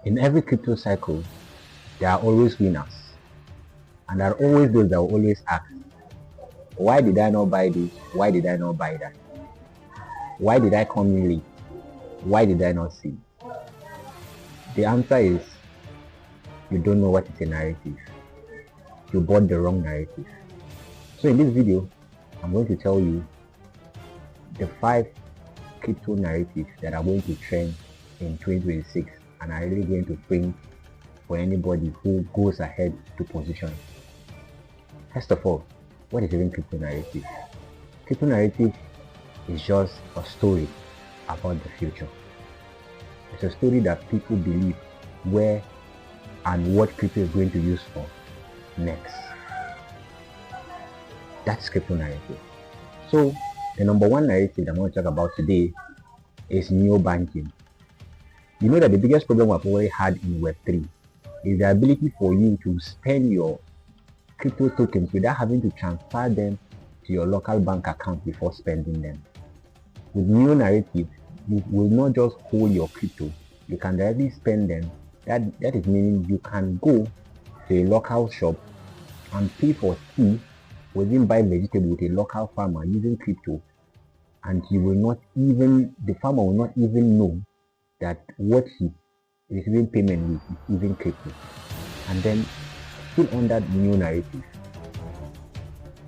In every crypto cycle, there are always winners, and there are always those that will always ask, why did I not buy this? Why did I not buy that? Why did I come in late? Why did I not see? The answer is, you don't know what is a narrative. You bought the wrong narrative. So in this video, I'm going to tell you the 5 crypto narratives that are going to trend in 2026 and are really going to bring for anybody who goes ahead to position. First of all, what is even crypto narrative? Crypto narrative is just a story about the future. It's a story that people believe where and what crypto is going to use for next. That's crypto narrative. So the number one narrative I'm going to talk about today is neo-banking. You know that the biggest problem we've already had in Web3 is the ability for you to spend your crypto tokens without having to transfer them to your local bank account before spending them. With neo narrative, you will not just hold your crypto, you can directly spend them. That is meaning you can go to a local shop and pay for tea or even buy vegetable with a local farmer using crypto, and the farmer will not even know that what he is receiving payment with is even crypto. And then still on that new narrative,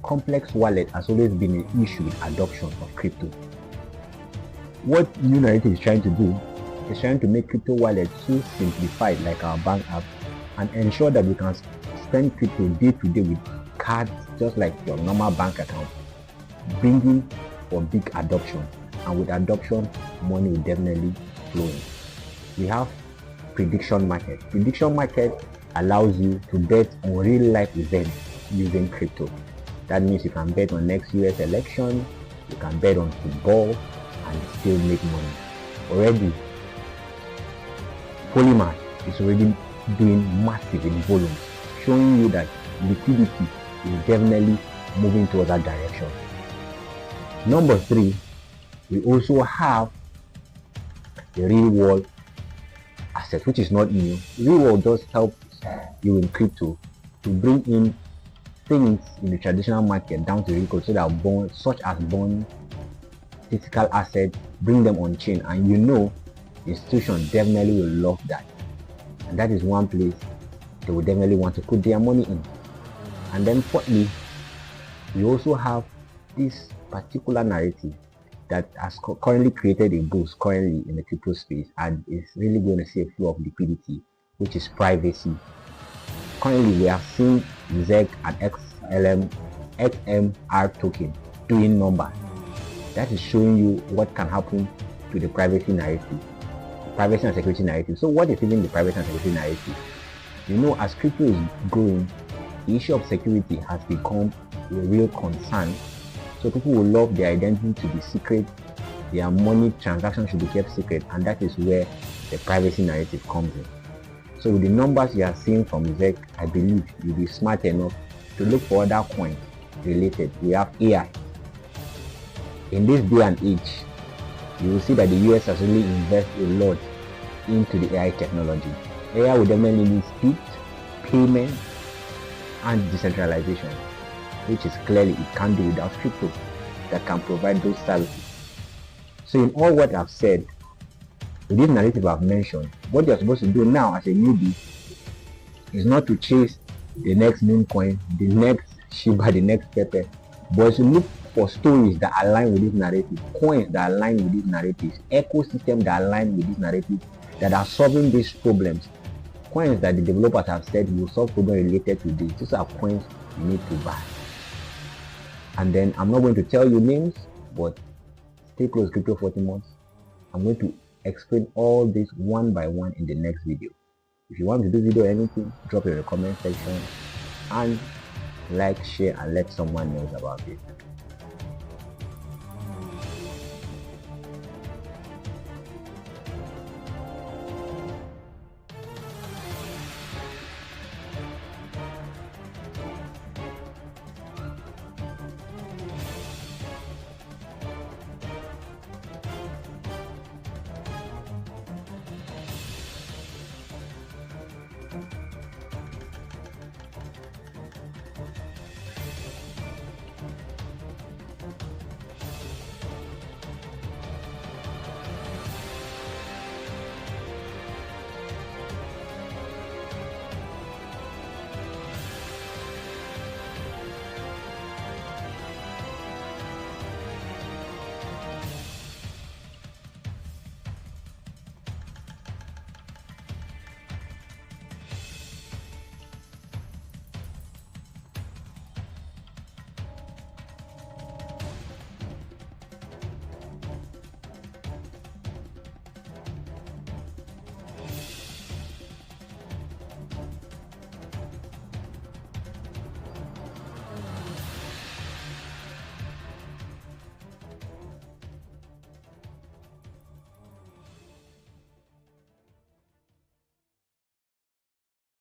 complex wallet has always been an issue with adoption of crypto. What new narrative is trying to do is trying to make crypto wallets so simplified like our bank app and ensure that we can spend crypto day to day with cards just like your normal bank account, bringing for big adoption. And with adoption, money will definitely flow in. We have prediction market. Prediction market allows you to bet on real life events using crypto. That means you can bet on next US election, you can bet on football and still make money. Already, Polymath is already doing massive in volumes, showing you that liquidity is definitely moving towards that direction. Number 3, we also have the real world asset, which is not new. Real world does help you in crypto to bring in things in the traditional market down to real world, so that such as bonds, physical assets, bring them on chain, and you know the institution definitely will love that, and that is one place they will definitely want to put their money in. And then fourthly, we also have this particular narrative that has currently created a boost currently in the crypto space and is really going to see a flow of liquidity, which is privacy. Currently, we have seen ZEC and XMR token doing numbers. That is showing you what can happen to the privacy narrative, privacy and security narrative. So what is even the privacy and security narrative? You know, as crypto is growing, the issue of security has become a real concern. So people will love their identity to be secret, their money transactions should be kept secret, and that is where the privacy narrative comes in. So with the numbers you are seeing from ZEC, I believe you'll be smart enough to look for other coins related. We have AI. In this day and age, you will see that the US has really invested a lot into the AI technology. AI will definitely need speed, payment, and decentralization, which is clearly it can't do without crypto that can provide those services. So in all what I've said, with this narrative I've mentioned, what you're supposed to do now as a newbie is not to chase the next meme coin, the next Shiba, the next Pepe, but to look for stories that align with this narrative, coins that align with these narratives, ecosystems that align with these narratives, that are solving these problems, coins that the developers have said will solve problems related to this. These are coins you need to buy. And then I'm not going to tell you names, but stay close, Crypto-Fotismós. I'm going to explain all this one by one in the next video. If you want to do video or anything, drop it in the comment section and like, share, and let someone know about it.